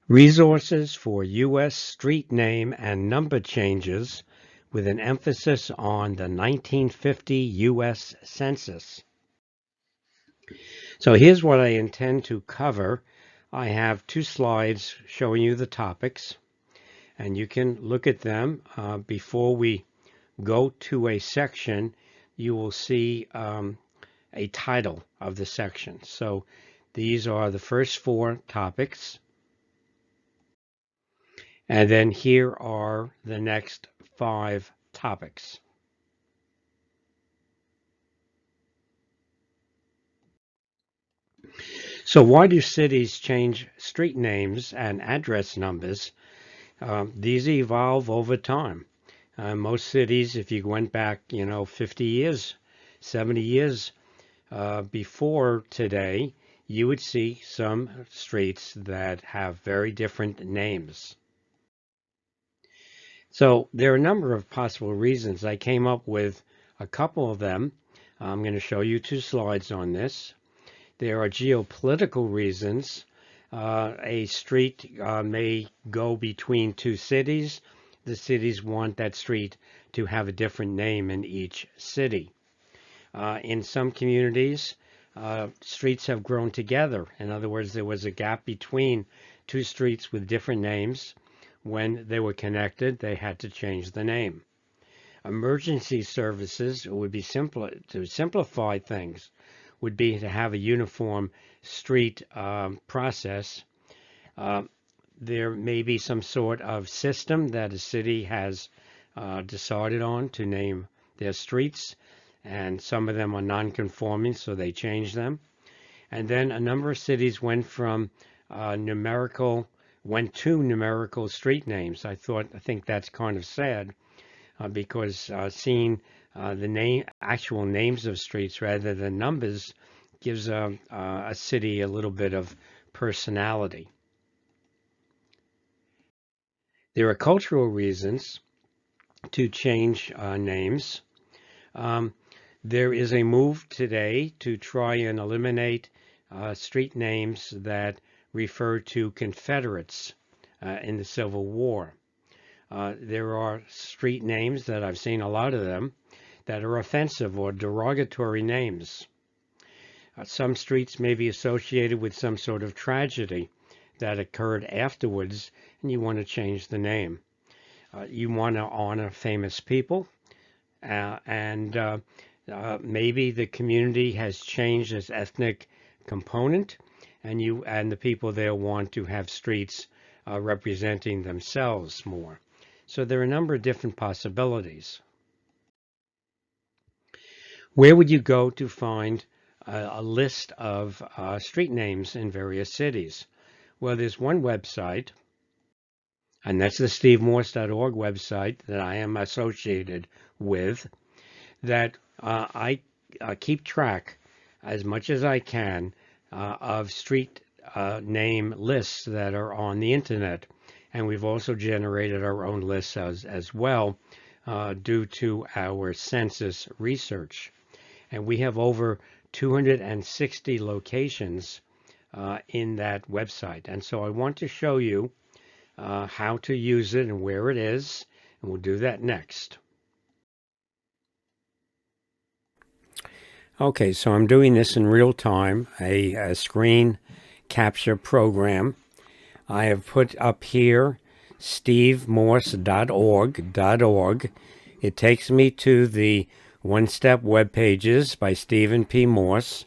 Resources for U.S. street name and number changes with an emphasis on the 1950 U.S. Census. So here's what I intend to cover. I have 2 slides showing you the topics, and you can look at them. Before we go to a section, you will see a title of the section. So these are the first 4 topics. And then here are the next 5 topics. So why do cities change street names and address numbers? These evolve over time. Most cities, if you went back, 50 years, 70 years before today, you would see some streets that have very different names. So there are a number of possible reasons. I came up with a couple of them. I'm going to show you 2 slides on this. There are geopolitical reasons. A street may go between 2 cities. The cities want that street to have a different name in each city. In some communities, streets have grown together. In other words, there was a gap between 2 streets with different names. When they were connected, they had to change the name. Emergency services would be simpler to simplify things, would be to have a uniform street process. There may be some sort of system that a city has decided on to name their streets, and some of them are non-conforming, so they change them. And then a number of cities went to numerical street names. I think that's kind of sad because seeing the actual names of streets rather than numbers gives a city a little bit of personality. There are cultural reasons to change names. There is a move today to try and eliminate street names that refer to Confederates in the Civil War. There are street names that I've seen a lot of them that are offensive or derogatory names. Some streets may be associated with some sort of tragedy that occurred afterwards, and you want to change the name. You want to honor famous people, and maybe the community has changed its ethnic component, and the people there want to have streets representing themselves more. So there are a number of different possibilities. Where would you go to find a list of street names in various cities? Well, there's one website, and that's the stevemorse.org website that I am associated with, that I keep track as much as I can of street name lists that are on the internet. And we've also generated our own lists as well due to our census research. And we have over 260 locations in that website. And so I want to show you how to use it and where it is, and we'll do that next. Okay, so I'm doing this in real time, a screen capture program. I have put up here stevemorse.org. It takes me to the one-step web pages by Stephen P. Morse.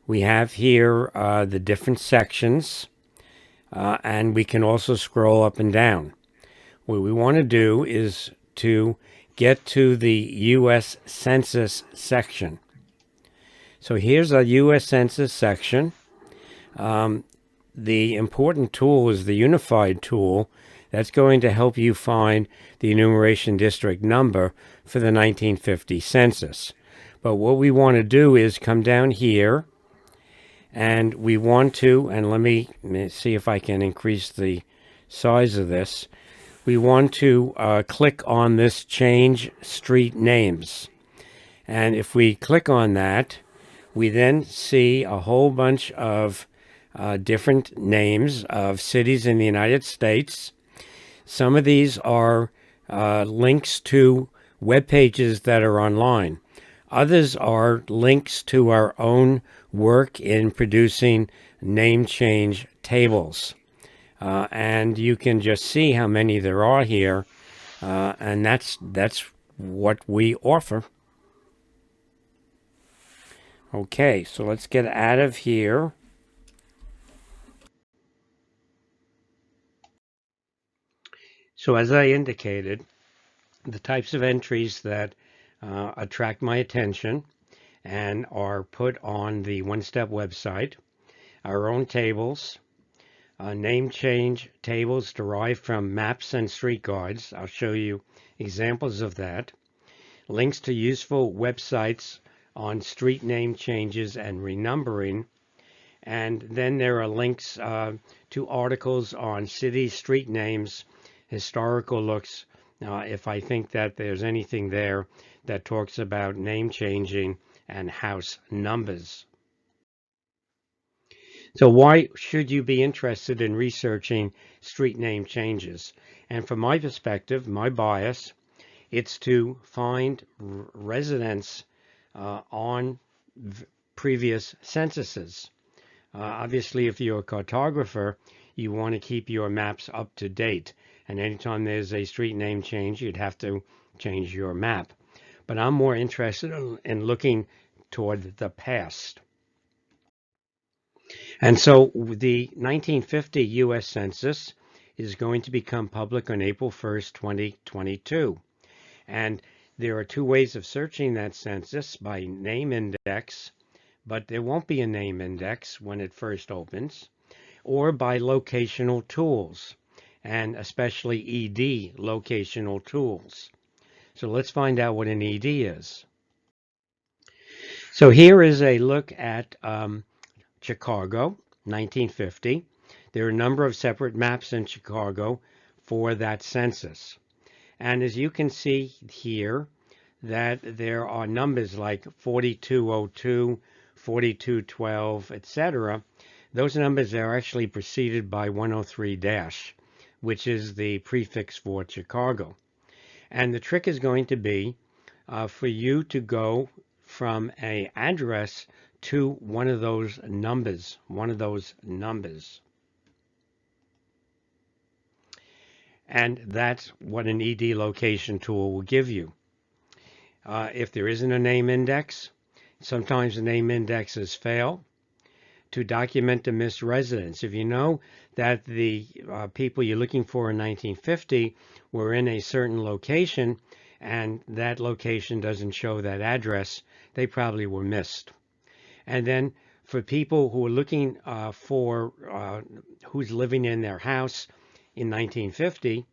We have here the different sections, and we can also scroll up and down. What we want to do is to get to the U.S. Census section. So here's a U.S. Census section. The important tool is the Unified tool. That's going to help you find the enumeration district number for the 1950 census. But what we want to do is come down here, and we want to, and let me see if I can increase the size of this. We want to click on this Change Street Names. And if we click on that, we then see a whole bunch of different names of cities in the United States. Some of these are links to web pages that are online. Others are links to our own work in producing name change tables. And you can just see how many there are here, and that's what we offer. Okay, so let's get out of here. So as I indicated, the types of entries that attract my attention and are put on the One Step website, our own tables, name change tables derived from maps and street guides. I'll show you examples of that. Links to useful websites on street name changes and renumbering. And then there are links to articles on city street names, historical looks, if I think that there's anything there that talks about name changing and house numbers. So why should you be interested in researching street name changes? And from my perspective, my bias, it's to find residents on previous censuses. Obviously, if you're a cartographer, you want to keep your maps up to date. And anytime there's a street name change, you'd have to change your map. But I'm more interested in looking toward the past. And so the 1950 U.S. Census is going to become public on April 1st, 2022. And there are two ways of searching that census: by name index, but there won't be a name index when it first opens, or by locational tools, and especially ED locational tools. So let's find out what an ED is. So here is a look at Chicago, 1950. There are a number of separate maps in Chicago for that census. And as you can see here, that there are numbers like 4202, 4212, etc. Those numbers are actually preceded by 103-, which is the prefix for Chicago. And the trick is going to be for you to go from an address to one of those numbers, And that's what an ED location tool will give you. If there isn't a name index, sometimes the name indexes fail. To document the missed residents, if you know that the people you're looking for in 1950 were in a certain location and that location doesn't show that address, they probably were missed. And then for people who are looking for who's living in their house in 1950,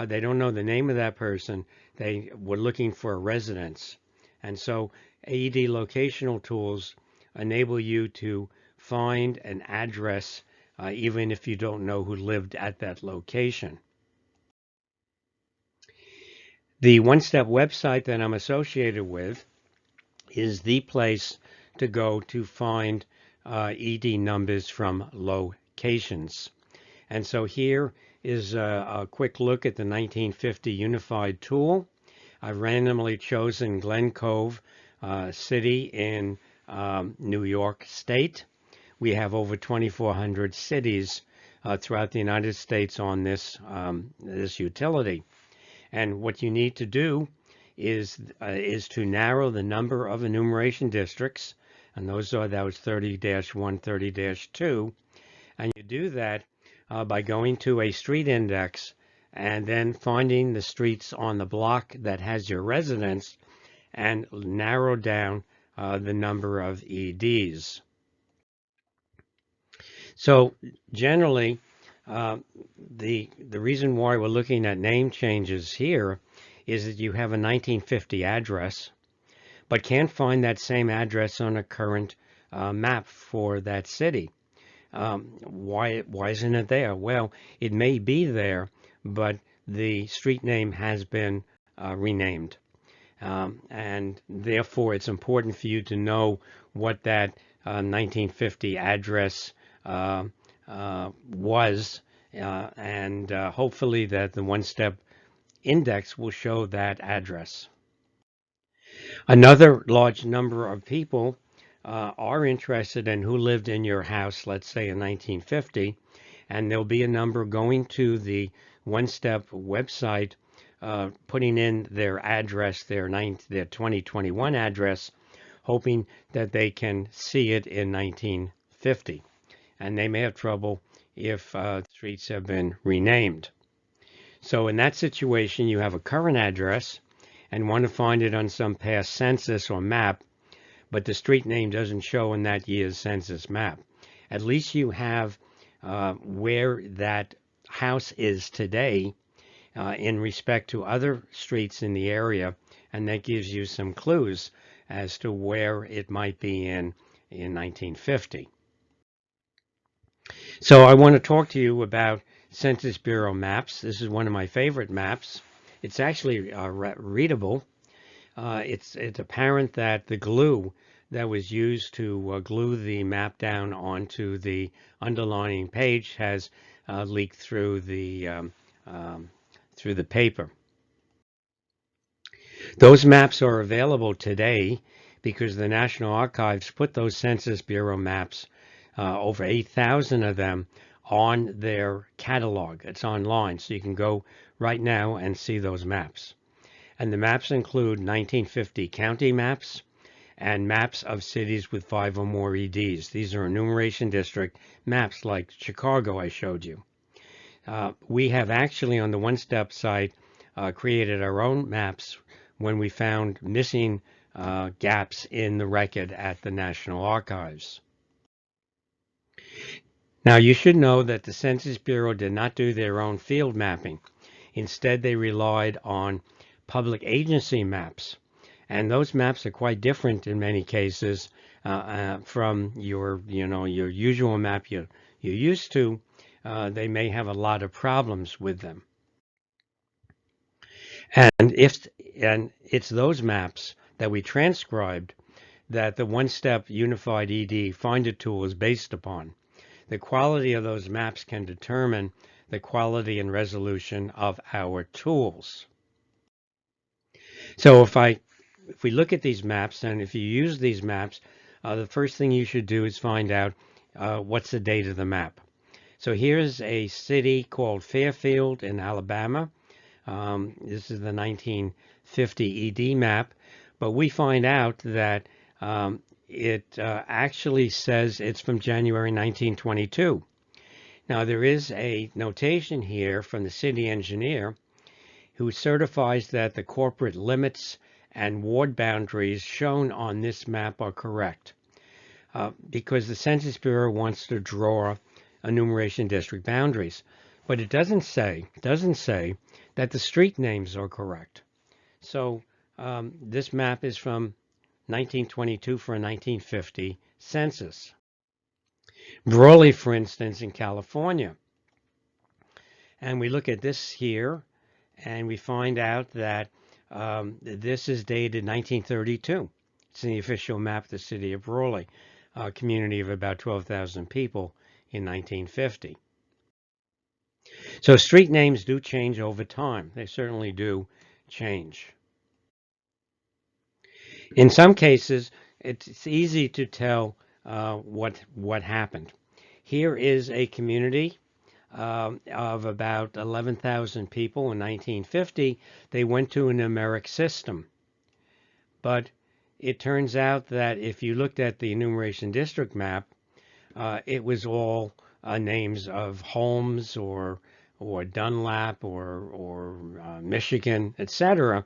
they don't know the name of that person. They were looking for a residence. And so AED locational tools enable you to find an address even if you don't know who lived at that location. The One Step website that I'm associated with is the place to go to find ED numbers from locations. And so here is a quick look at the 1950 Unified Tool. I've randomly chosen Glen Cove City in New York State. We have over 2,400 cities throughout the United States on this utility. And what you need to do is to narrow the number of enumeration districts, and that was 30-1, 30-2, and you do that by going to a street index and then finding the streets on the block that has your residence and narrow down the number of EDs. So generally, the reason why we're looking at name changes here is that you have a 1950 address, but can't find that same address on a current map for that city. Why isn't it there? Well, it may be there, but the street name has been renamed. And therefore, it's important for you to know what that 1950 address was, and hopefully that the one-step index will show that address. Another large number of people are interested in who lived in your house, let's say in 1950, and there'll be a number going to the one-step website, putting in their address, their 2021 address, hoping that they can see it in 1950. And they may have trouble if streets have been renamed. So in that situation, you have a current address and want to find it on some past census or map, but the street name doesn't show in that year's census map. At least you have where that house is today in respect to other streets in the area, and that gives you some clues as to where it might be in 1950. So I want to talk to you about Census Bureau maps. This is one of my favorite maps. It's actually readable. It's apparent that the glue that was used to glue the map down onto the underlining page has leaked through the paper. Those maps are available today because the National Archives put those Census Bureau maps, over 8,000 of them, on their catalog. It's online, so you can go right now and see those maps. And the maps include 1950 county maps and maps of cities with 5 or more EDs. These are enumeration district maps like Chicago I showed you. We have actually on the One Step site created our own maps when we found missing gaps in the record at the National Archives. Now you should know that the Census Bureau did not do their own field mapping. Instead, they relied on public agency maps. And those maps are quite different in many cases from your usual map you're used to. They may have a lot of problems with them. And it's those maps that we transcribed that the one-step unified ED finder tool is based upon. The quality of those maps can determine the quality and resolution of our tools. So if we look at these maps, and if you use these maps, the first thing you should do is find out what's the date of the map. So here's a city called Fairfield in Alabama. This is the 1950 ED map, but we find out that it actually says it's from January 1922. Now there is a notation here from the city engineer who certifies that the corporate limits and ward boundaries shown on this map are correct, because the Census Bureau wants to draw enumeration district boundaries, but it doesn't say that the street names are correct. So this map is from 1922 for a 1950 census. Brawley, for instance, in California. And we look at this here, and we find out that this is dated 1932. It's in the official map of the city of Brawley, a community of about 12,000 people in 1950. So street names do change over time. They certainly do change. In some cases, it's easy to tell what happened. Here is a community of about 11,000 people in 1950. They went to a numeric system. But it turns out that if you looked at the enumeration district map, it was all names of Holmes or Dunlap or Michigan, etc.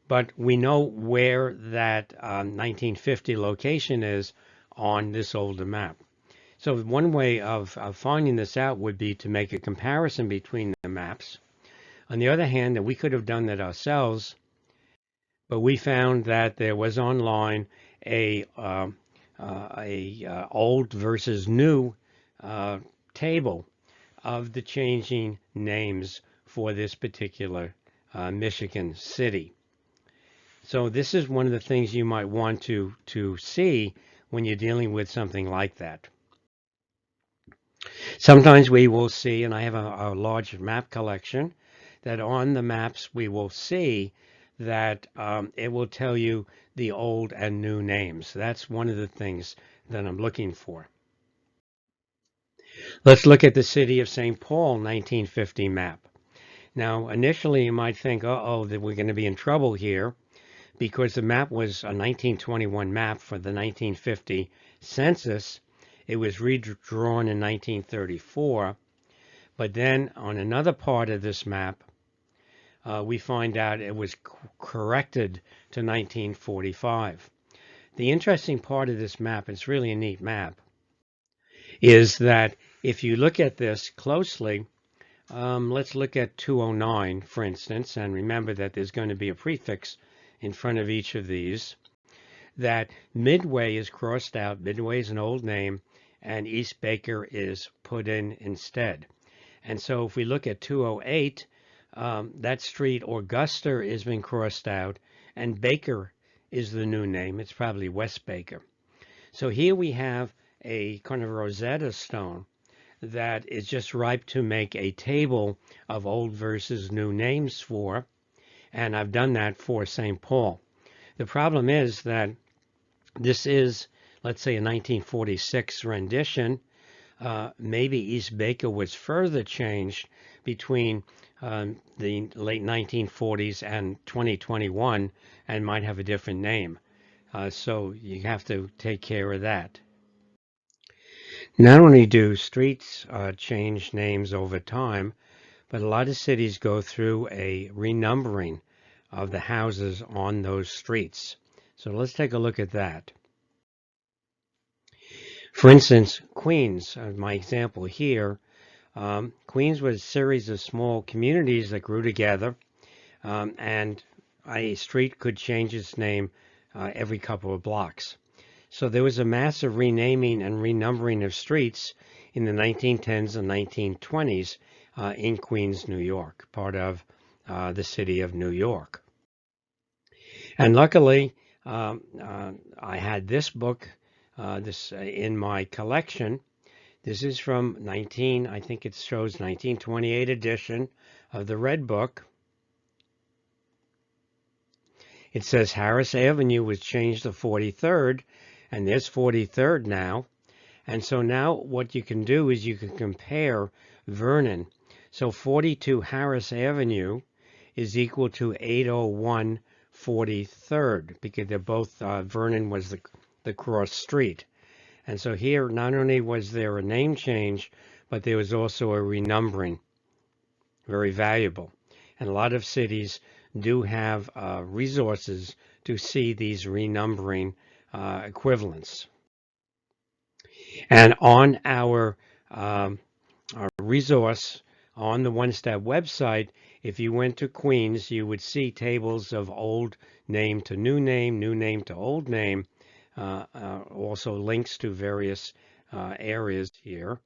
But we know where that 1950 location is on this older map. So one way of finding this out would be to make a comparison between the maps. On the other hand, we could have done that ourselves, but we found that there was online a old versus new table of the changing names for this particular Michigan city. So this is one of the things you might want to see when you're dealing with something like that. Sometimes we will see, and I have a large map collection, that on the maps we will see that it will tell you the old and new names. That's one of the things that I'm looking for. Let's look at the city of St. Paul 1950 map. Now, initially you might think, uh-oh, that we're going to be in trouble here because the map was a 1921 map for the 1950 census. It was redrawn in 1934. But then on another part of this map, we find out it was corrected to 1945. The interesting part of this map, it's really a neat map, is that if you look at this closely, let's look at 209, for instance, and remember that there's going to be a prefix in front of each of these, that Midway is crossed out. Midway is an old name, and East Baker is put in instead. And so if we look at 208, that street, Augusta, has been crossed out, and Baker is the new name. It's probably West Baker. So here we have a kind of Rosetta Stone that is just ripe to make a table of old versus new names for, and I've done that for St. Paul. The problem is that this is, let's say, a 1946 rendition. Maybe East Baker was further changed between the late 1940s and 2021 and might have a different name. So you have to take care of that. Not only do streets change names over time, but a lot of cities go through a renumbering of the houses on those streets. So let's take a look at that. For instance, Queens, my example here, Queens was a series of small communities that grew together, and a street could change its name every couple of blocks. So there was a massive renaming and renumbering of streets in the 1910s and 1920s in Queens, New York, part of the city of New York. And luckily, I had this book in my collection. This is from I think it shows 1928 edition of the Red Book. It says Harris Avenue was changed to 43rd, and there's 43rd now. And so now what you can do is you can compare Vernon. So 42 Harris Avenue is equal to 801 43rd, because they're both, Vernon was the cross street. And so here, not only was there a name change, but there was also a renumbering. Very valuable. And a lot of cities do have resources to see these renumbering equivalents. And on our resource on the One Step website, if you went to Queens, you would see tables of old name to new name to old name, also links to various areas here.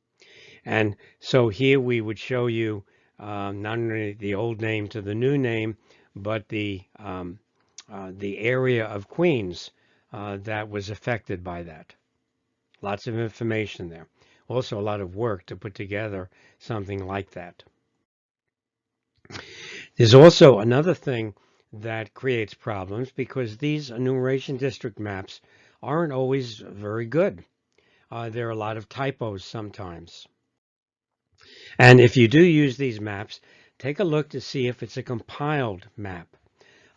And so here we would show you not only the old name to the new name, but the area of Queens that was affected by that. Lots of information there. Also a lot of work to put together something like that. There's also another thing that creates problems, because these enumeration district maps aren't always very good. There are a lot of typos sometimes. And if you do use these maps, take a look to see if it's a compiled map.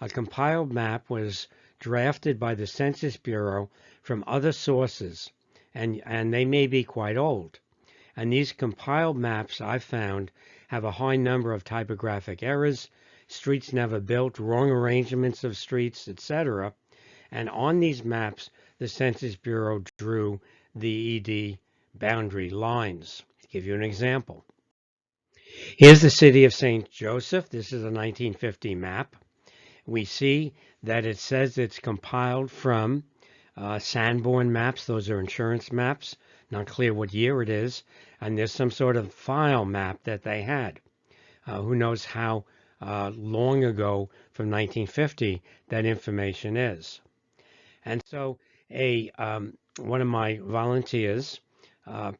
A compiled map was drafted by the Census Bureau from other sources, and they may be quite old. And these compiled maps, I've found, have a high number of typographic errors, streets never built, wrong arrangements of streets, etc. And on these maps, the Census Bureau drew the ED boundary lines. To give you an example, here's the city of St. Joseph. This is a 1950 map. We see that it says it's compiled from Sanborn maps. Those are insurance maps. Not clear what year it is. And there's some sort of file map that they had. Who knows how long ago from 1950 that information is. And so one of my volunteers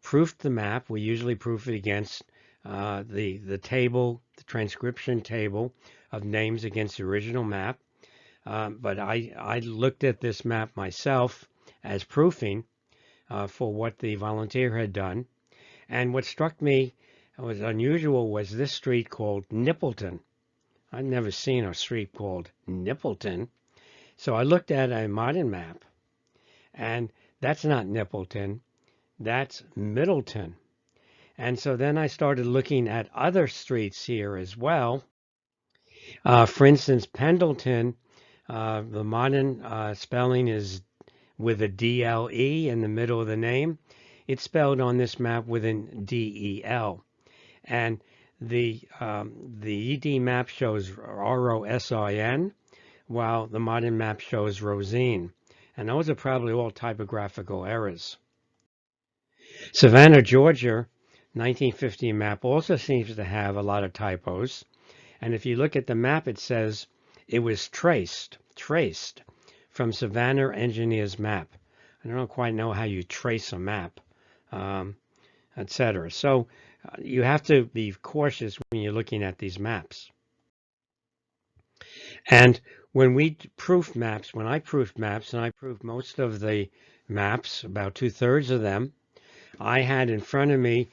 proofed the map. We usually proof it against the table, the transcription table of names against the original map. But I looked at this map myself as proofing for what the volunteer had done. And what struck me was unusual was this street called Nippleton. I'd never seen a street called Nippleton. So I looked at a modern map, and that's not Nippleton, that's Middleton. And so then I started looking at other streets here as well. For instance, Pendleton, the modern spelling is with a DLE in the middle of the name. It's spelled on this map with an DEL. And the ED map shows ROSIN, while the modern map shows Rosine. And those are probably all typographical errors. Savannah, Georgia, 1950 map also seems to have a lot of typos. And if you look at the map, it says it was traced from Savannah Engineer's map. I don't quite know how you trace a map, etc. So you have to be cautious when you're looking at these maps. And when we proof maps, when I proofed maps, and I proofed most of the maps, about 2/3 of them, I had in front of me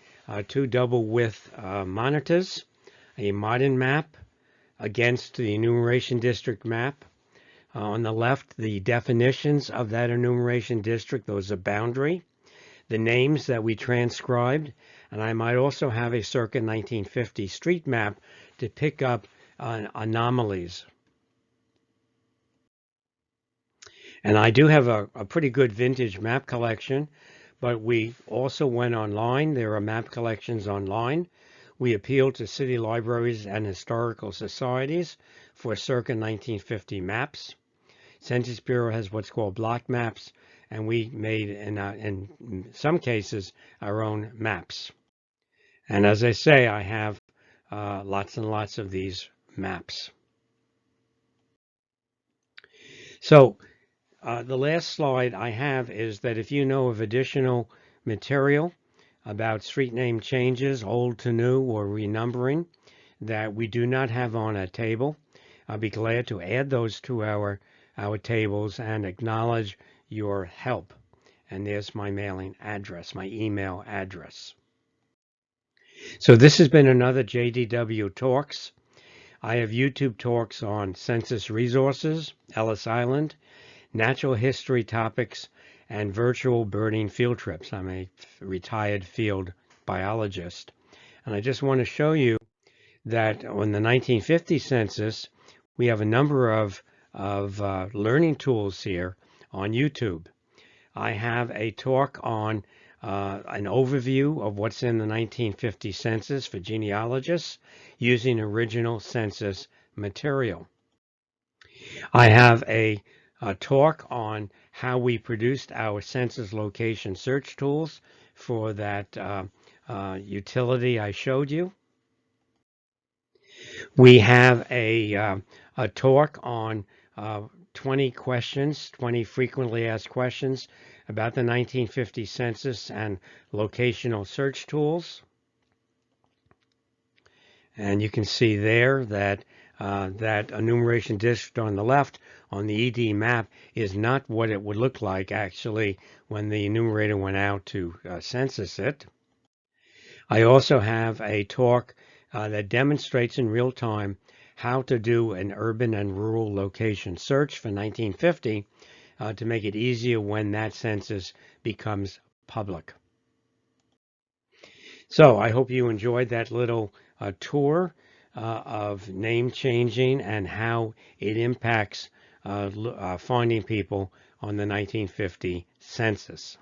two double width monitors, a modern map against the enumeration district map. On the left, the definitions of that enumeration district, those are boundary, the names that we transcribed, and I might also have a circa 1950 street map to pick up anomalies. And I do have a pretty good vintage map collection, but we also went online. There are map collections online. We appealed to city libraries and historical societies for circa 1950 maps. Census Bureau has what's called block maps, and we made, in some cases, our own maps. And as I say, I have lots and lots of these maps. So the last slide I have is that if you know of additional material about street name changes, old to new, or renumbering that we do not have on a table, I'll be glad to add those to our tables and acknowledge your help. And there's my mailing address, my email address. So this has been another JDW Talks. I have YouTube talks on census resources, Ellis Island, natural history topics, and virtual birding field trips. I'm a retired field biologist. And I just want to show you that on the 1950 census, we have a number of learning tools here on YouTube. I have a talk on an overview of what's in the 1950 census for genealogists using original census material. I have a talk on how we produced our census location search tools for that utility I showed you. We have a talk on 20 questions, 20 frequently asked questions about the 1950 census and locational search tools. And you can see there that that enumeration district on the left on the ED map is not what it would look like actually when the enumerator went out to census it. I also have a talk that demonstrates in real time how to do an urban and rural location search for 1950 to make it easier when that census becomes public. So I hope you enjoyed that little tour of name changing and how it impacts finding people on the 1950 census.